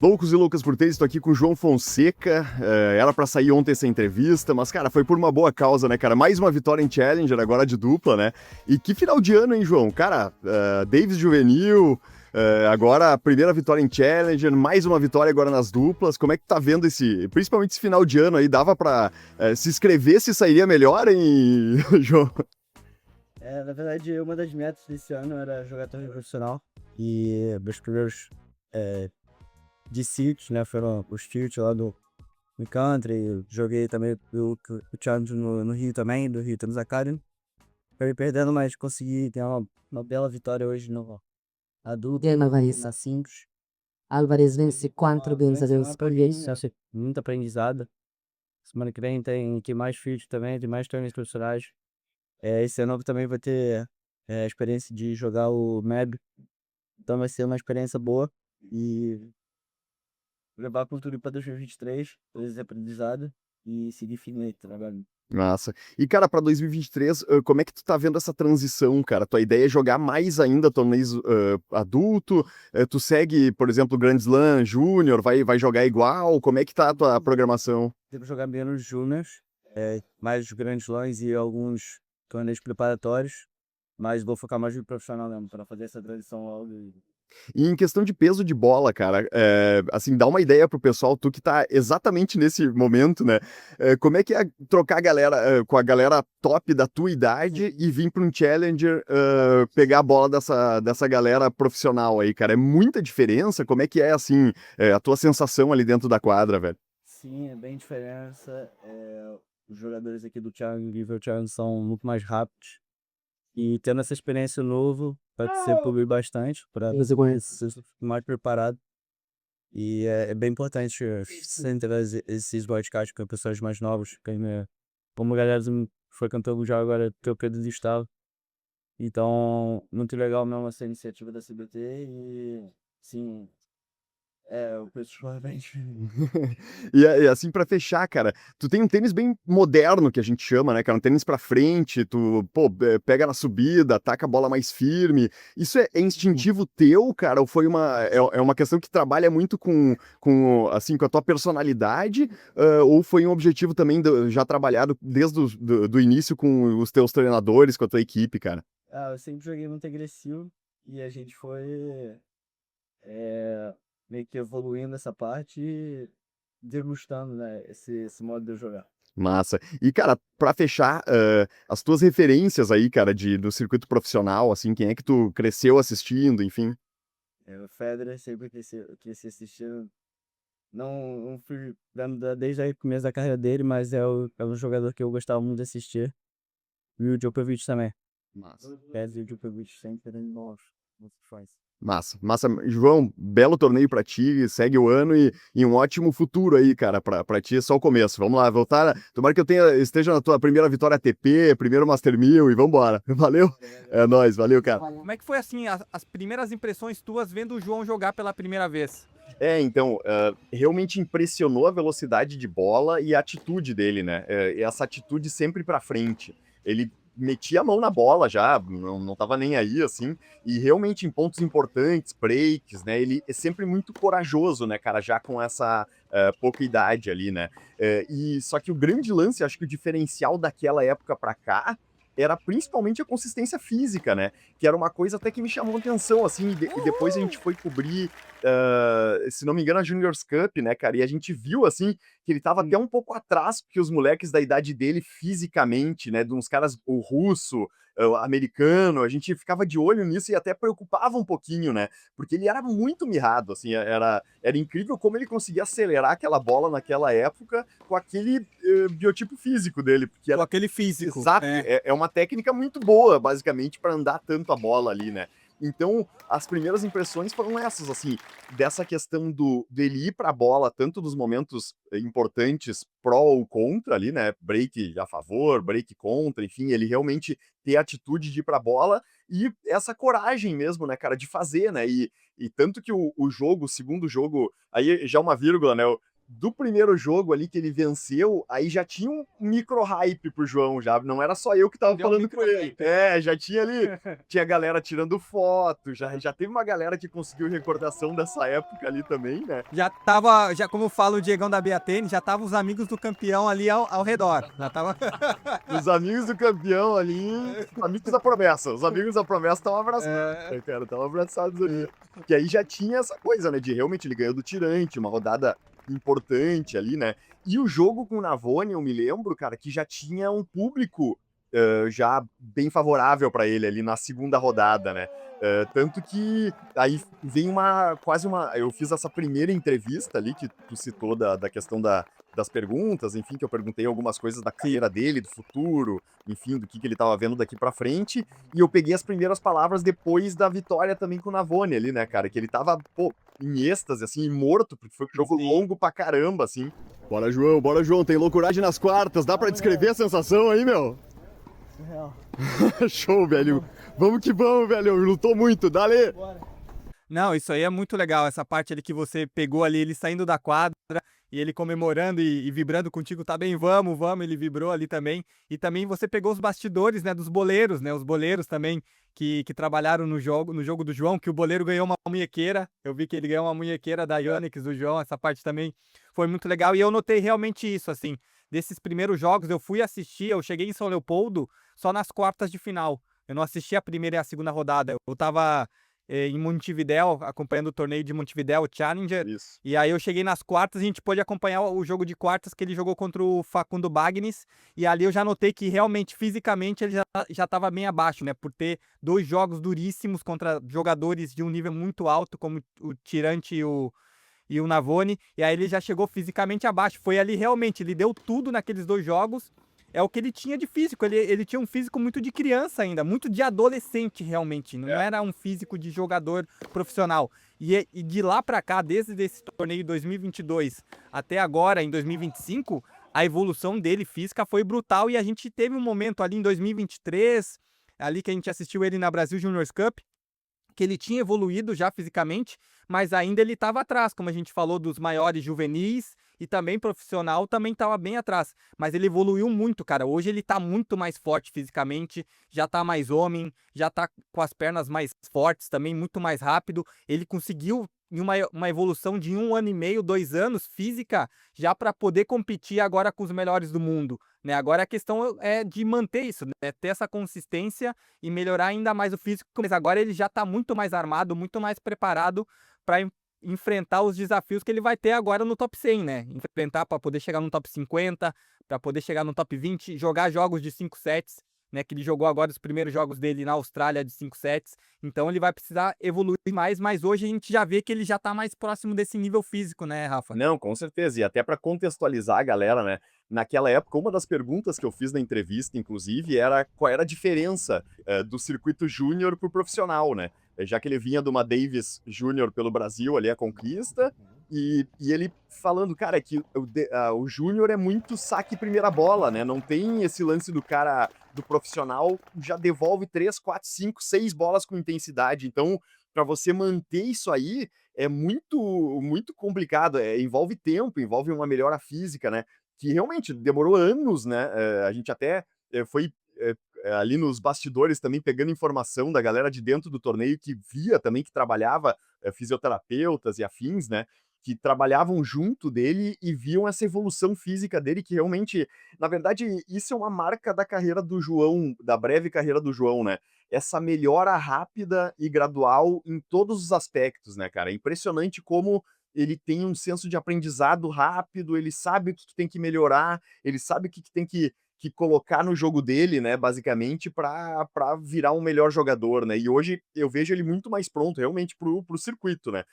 Loucos e loucas por ter, estou aqui com o João Fonseca. Era pra sair ontem essa entrevista, mas, cara, foi por uma boa causa, né, cara? Mais uma vitória em Challenger, agora de dupla, né? E que final de ano, hein, João? Cara, Davis Juvenil, agora a primeira vitória em Challenger, mais uma vitória agora nas duplas. Como é que tá vendo principalmente esse final de ano aí? Dava pra se inscrever se sairia melhor, hein, João? Na verdade, uma das metas desse ano era jogar torneio profissional. E meus primeiros de Tilt, né, foram os Tilt lá no Country. Eu joguei também o Challenge no Rio também, do Rio Tennis Academy. Acabei perdendo, mas consegui ter uma bela vitória hoje no adulto. Na simples. Álvarez vence 4 vezes por vez. Acho muito aprendizado. Semana que vem tem mais Field também, tem mais torneios profissionais. Esse ano também vai ter a experiência de jogar o MEB. Então vai ser uma experiência boa. E levar a cultura para 2023, fazer aprendizado e seguir firme aí, trabalhando. Massa. E, cara, pra 2023, como é que tu tá vendo essa transição, cara? Tua ideia é jogar mais ainda torneios adulto? Tu segue, por exemplo, Grand Slam, Júnior, vai jogar igual? Como é que tá a tua programação? Devo jogar menos júniors, mais os grandes lãs e alguns torneios preparatórios, mas vou focar mais no profissional mesmo, para fazer essa transição logo. E em questão de peso de bola, cara, assim, dá uma ideia pro pessoal, tu que tá exatamente nesse momento, né? Como é que é trocar a galera, com a galera top da tua idade e vir pra um Challenger, pegar a bola dessa galera profissional aí, cara? É muita diferença? Como é que é, assim, a tua sensação ali dentro da quadra, velho? Sim, é bem diferença. Os jogadores aqui do Challenge, nível Challenge, são muito mais rápidos. E tendo essa experiência novo, pode ser evoluir bastante, para você conhecer mais preparado. E é bem importante sempre trazer esses podcasts com pessoas mais novas, como a galera foi cantando já agora, trocando de estado. Então, muito legal mesmo essa iniciativa da CBT e, sim, o pessoal é bem E assim, pra fechar, cara, tu tem um tênis bem moderno, que a gente chama, né, cara? Um tênis pra frente, tu, pô, pega na subida, ataca a bola mais firme. Isso é instintivo teu, cara? Ou foi é uma questão que trabalha muito assim, com a tua personalidade? Ou foi um objetivo também já trabalhado desde do início com os teus treinadores, com a tua equipe, cara? Eu sempre joguei muito agressivo e a gente foi meio que evoluindo essa parte e degustando, né, esse modo de eu jogar. Massa. E, cara, pra fechar, as tuas referências aí, cara, do circuito profissional, assim, quem é que tu cresceu assistindo, enfim? O Federer sempre cresci assistindo. Não fui vendo desde o começo da carreira dele, mas é um jogador que eu gostava muito de assistir. E o Djokovic também. Massa. Federer e o Djokovic sempre nos fãs. Massa, massa. João, belo torneio pra ti, segue o ano e um ótimo futuro aí, cara, pra ti, é só o começo. Vamos lá, voltar, tomara que esteja na tua primeira vitória ATP, primeiro Master 1000 e vambora. Valeu? É nóis, valeu, cara. Como é que foi assim as primeiras impressões tuas vendo o João jogar pela primeira vez? Então, realmente impressionou a velocidade de bola e a atitude dele, né? Essa atitude sempre pra frente. Ele metia a mão na bola já, não tava nem aí, assim, e realmente em pontos importantes, breaks, né? Ele é sempre muito corajoso, né, cara, já com essa pouca idade ali, né? E só que o grande lance, acho que o diferencial daquela época pra cá era principalmente a consistência física, né? Que era uma coisa até que me chamou a atenção, assim, e depois a gente foi cobrir, se não me engano, a Juniors Cup, né, cara? E a gente viu, assim, que ele tava até um pouco atrás que os moleques da idade dele fisicamente, né? De uns caras, o russo, o americano, a gente ficava de olho nisso e até preocupava um pouquinho, né? Porque ele era muito mirrado, assim, era incrível como ele conseguia acelerar aquela bola naquela época com aquele biotipo físico dele, porque Com era aquele físico. exato, é uma técnica muito boa, basicamente, para andar tanto a bola ali, né? Então, as primeiras impressões foram essas, assim, dessa questão dele ir para a bola, tanto dos momentos importantes pró ou contra ali, né? Break a favor, break contra, enfim, ele realmente ter a atitude de ir para a bola e essa coragem mesmo, né, cara, de fazer, né? E tanto que o jogo, o segundo jogo, aí já uma vírgula, né? do primeiro jogo ali que ele venceu, aí já tinha um micro hype pro João, já não era só eu que tava Deu um falando micro com ele. hype. Já tinha ali, tinha galera tirando foto, já teve uma galera que conseguiu recordação dessa época ali também, né? Já tava, já como fala o Diegão da BATN, já tava os amigos do campeão ali ao redor. Já tava. Os amigos do campeão ali, os amigos da promessa. Os amigos da promessa estavam abraçados, É, né, cara? Estavam abraçados ali. Que aí já tinha essa coisa, né? De realmente ele ganhou do Tirante, uma rodada importante ali, né? E o jogo com o Navone, eu me lembro, cara, que já tinha um público já bem favorável para ele ali na segunda rodada, né? Tanto que aí vem quase uma. Eu fiz essa primeira entrevista ali que tu citou da questão das perguntas, enfim, que eu perguntei algumas coisas da carreira dele, do futuro, enfim, do que ele estava vendo daqui para frente, e eu peguei as primeiras palavras depois da vitória também com o Navone ali, né, cara, que ele tava, pô, em êxtase, assim, morto, porque foi um jogo longo pra caramba, assim. Bora, João, tem loucuragem nas quartas, dá pra descrever a sensação aí, meu? Surreal. Show, velho. Vamos que vamos, velho, lutou muito, dale! Não, isso aí é muito legal, essa parte ali que você pegou ali, ele saindo da quadra e ele comemorando e vibrando contigo, tá bem, vamos, ele vibrou ali também. E também você pegou os bastidores, né, dos boleiros, né, os boleiros também que trabalharam no jogo do João, que o boleiro ganhou uma munhequeira, eu vi que ele ganhou uma munhequeira da Yannick do João, essa parte também foi muito legal. E eu notei realmente isso, assim, desses primeiros jogos, eu fui assistir, eu cheguei em São Leopoldo só nas quartas de final. Eu não assisti a primeira e a segunda rodada, eu tava em Montevidéu, acompanhando o torneio de Montevidéu, o Challenger, Isso. e aí eu cheguei nas quartas e a gente pôde acompanhar o jogo de quartas que ele jogou contra o Facundo Bagnis, e ali eu já notei que realmente, fisicamente, ele já estava bem abaixo, né, por ter dois jogos duríssimos contra jogadores de um nível muito alto, como o Tirante e o Navone, e aí ele já chegou fisicamente abaixo, foi ali realmente, ele deu tudo naqueles dois jogos, é o que ele tinha de físico, ele tinha um físico muito de criança ainda, muito de adolescente realmente, não era um físico de jogador profissional. E de lá pra cá, desde esse torneio 2022 até agora, em 2025, a evolução dele física foi brutal e a gente teve um momento ali em 2023, ali que a gente assistiu ele na Brasil Juniors Cup, que ele tinha evoluído já fisicamente, mas ainda ele estava atrás, como a gente falou, dos maiores juvenis e também profissional, também estava bem atrás. Mas ele evoluiu muito, cara. Hoje ele está muito mais forte fisicamente, já está mais homem, já está com as pernas mais fortes também, muito mais rápido. Ele conseguiu em uma evolução de 1 ano e meio, 2 anos, física, já para poder competir agora com os melhores do mundo, né? Agora a questão é de manter isso, né? Ter essa consistência e melhorar ainda mais o físico, mas agora ele já está muito mais armado, muito mais preparado para enfrentar os desafios que ele vai ter agora no top 100, né? Enfrentar para poder chegar no top 50, para poder chegar no top 20, jogar jogos de 5 sets, né, que ele jogou agora os primeiros jogos dele na Austrália de 5 sets, então ele vai precisar evoluir mais, mas hoje a gente já vê que ele já tá mais próximo desse nível físico, né, Rafa? Não, com certeza. E até para contextualizar a galera, né? Naquela época, uma das perguntas que eu fiz na entrevista, inclusive, era qual era a diferença do circuito júnior pro profissional, né? Já que ele vinha de uma Davis Júnior pelo Brasil, ali a conquista, e ele falando, cara, que o júnior é muito saque primeira bola, né? Não tem esse lance do cara do profissional já devolve 3, 4, 5, 6 bolas com intensidade. Então, para você manter isso aí, é muito complicado, envolve tempo, envolve uma melhora física, né? Que realmente demorou anos, né? A gente até foi ali nos bastidores também pegando informação da galera de dentro do torneio que via também que trabalhava fisioterapeutas e afins, né? Que trabalhavam junto dele e viam essa evolução física dele, que realmente, na verdade, isso é uma marca da carreira do João, da breve carreira do João, né? Essa melhora rápida e gradual em todos os aspectos, né, cara? É impressionante como ele tem um senso de aprendizado rápido, ele sabe o que tem que melhorar, ele sabe o que tem que colocar no jogo dele, né, basicamente, para virar um melhor jogador, né? E hoje eu vejo ele muito mais pronto, realmente, pro circuito, né?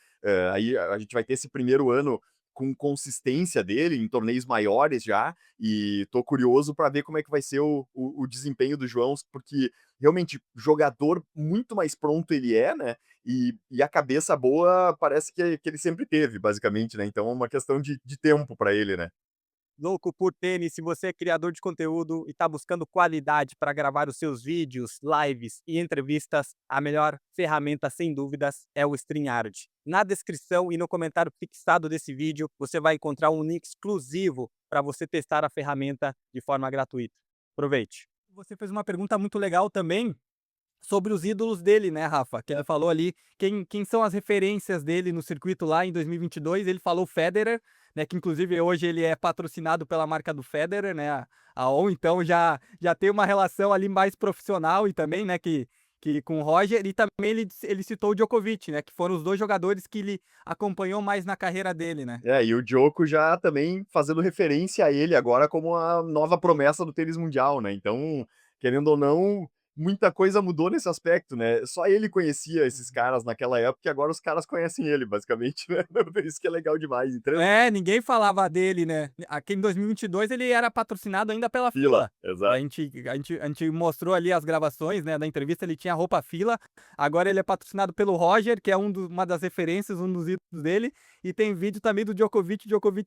Aí a gente vai ter esse primeiro ano com consistência dele em torneios maiores já, e tô curioso para ver como é que vai ser o desempenho do João, porque realmente jogador muito mais pronto ele é, né? E a cabeça boa parece que ele sempre teve, basicamente, né? Então é uma questão de tempo para ele, né? Louco por Tênis, se você é criador de conteúdo e está buscando qualidade para gravar os seus vídeos, lives e entrevistas, a melhor ferramenta, sem dúvidas, é o StreamYard. Na descrição e no comentário fixado desse vídeo, você vai encontrar um link exclusivo para você testar a ferramenta de forma gratuita. Aproveite. Você fez uma pergunta muito legal também sobre os ídolos dele, né, Rafa? Que ele falou ali quem são as referências dele no circuito lá em 2022. Ele falou Federer, né, que inclusive hoje ele é patrocinado pela marca do Federer, né, a ON, então já tem uma relação ali mais profissional e também, né, que com o Roger, e também ele citou o Djokovic, né, que foram os 2 jogadores que ele acompanhou mais na carreira dele, né? E o Djoko já também fazendo referência a ele agora como a nova promessa do tênis mundial, né? Então, querendo ou não, muita coisa mudou nesse aspecto, né? Só ele conhecia esses caras naquela época e agora os caras conhecem ele, basicamente, né? Isso que é legal demais. Então, Ninguém falava dele, né? Aqui em 2022 ele era patrocinado ainda pela Fila, Fila. exato. A gente mostrou ali as gravações, né, da entrevista, ele tinha a roupa Fila. Agora ele é patrocinado pelo Roger, que é uma das referências, um dos ídolos dele. E tem vídeo também do Djokovic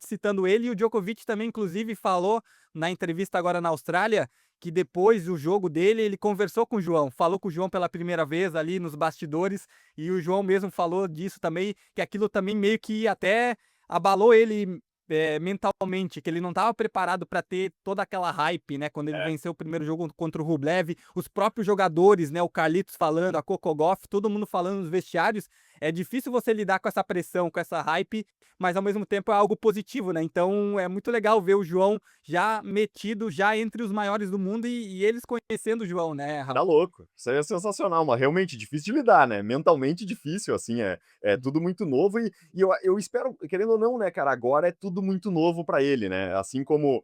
citando ele. E o Djokovic também, inclusive, falou na entrevista agora na Austrália que depois do jogo dele, ele conversou com o João, falou com o João pela primeira vez ali nos bastidores, e o João mesmo falou disso também, que aquilo também meio que até abalou ele mentalmente, que ele não estava preparado para ter toda aquela hype, né, quando ele venceu o primeiro jogo contra o Rublev, os próprios jogadores, né, o Carlitos falando, a Coco Gauff, todo mundo falando nos vestiários. É difícil você lidar com essa pressão, com essa hype, mas ao mesmo tempo é algo positivo, né? Então é muito legal ver o João já metido, já entre os maiores do mundo e eles conhecendo o João, né, Rafa? Tá louco. Isso aí é sensacional, mas realmente difícil de lidar, né? Mentalmente difícil, assim, é tudo muito novo e eu espero, querendo ou não, né, cara, agora é tudo muito novo pra ele, né? Assim como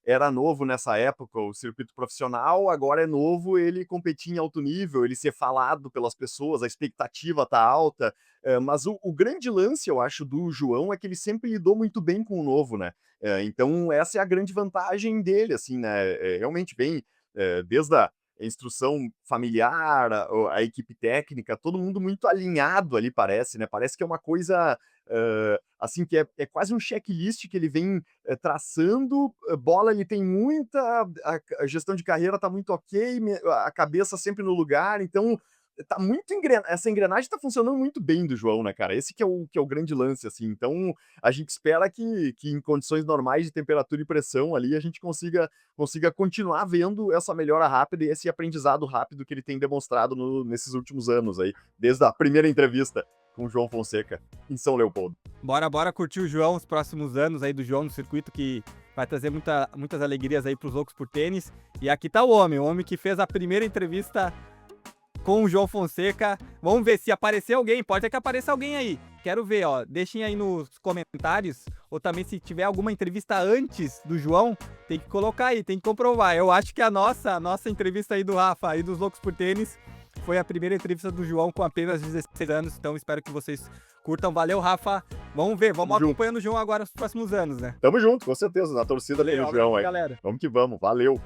era novo nessa época o circuito profissional, agora é novo ele competir em alto nível, ele ser falado pelas pessoas, a expectativa tá alta, mas o grande lance, eu acho, do João é que ele sempre lidou muito bem com o novo, né? Então essa é a grande vantagem dele, assim, né? Realmente vem desde a instrução familiar, a equipe técnica, todo mundo muito alinhado ali, parece, né? Parece que é uma coisa assim que é quase um checklist que ele vem traçando. Bola ele tem muita, a gestão de carreira tá muito ok, a cabeça sempre no lugar, então tá muito essa engrenagem tá funcionando muito bem do João, né, cara? Esse que é o grande lance, assim. Então, a gente espera que em condições normais de temperatura e pressão ali, a gente consiga continuar vendo essa melhora rápida e esse aprendizado rápido que ele tem demonstrado nesses últimos anos aí, desde a primeira entrevista com o João Fonseca em São Leopoldo. Bora curtir o João, os próximos anos aí do João no circuito, que vai trazer muitas alegrias aí pros loucos por tênis. E aqui tá o homem que fez a primeira entrevista com o João Fonseca. Vamos ver se aparecer alguém, pode ser que apareça alguém aí. Quero ver, ó, deixem aí nos comentários, ou também se tiver alguma entrevista antes do João, tem que colocar aí, tem que comprovar. Eu acho que a nossa entrevista aí do Rafa, aí dos Loucos por Tênis, foi a primeira entrevista do João com apenas 16 anos, então espero que vocês curtam. Valeu, Rafa. Vamos ver, vamos acompanhando o João agora nos próximos anos, né? Tamo junto, com certeza, na torcida pelo João aí. Galera. Vamos que vamos, valeu!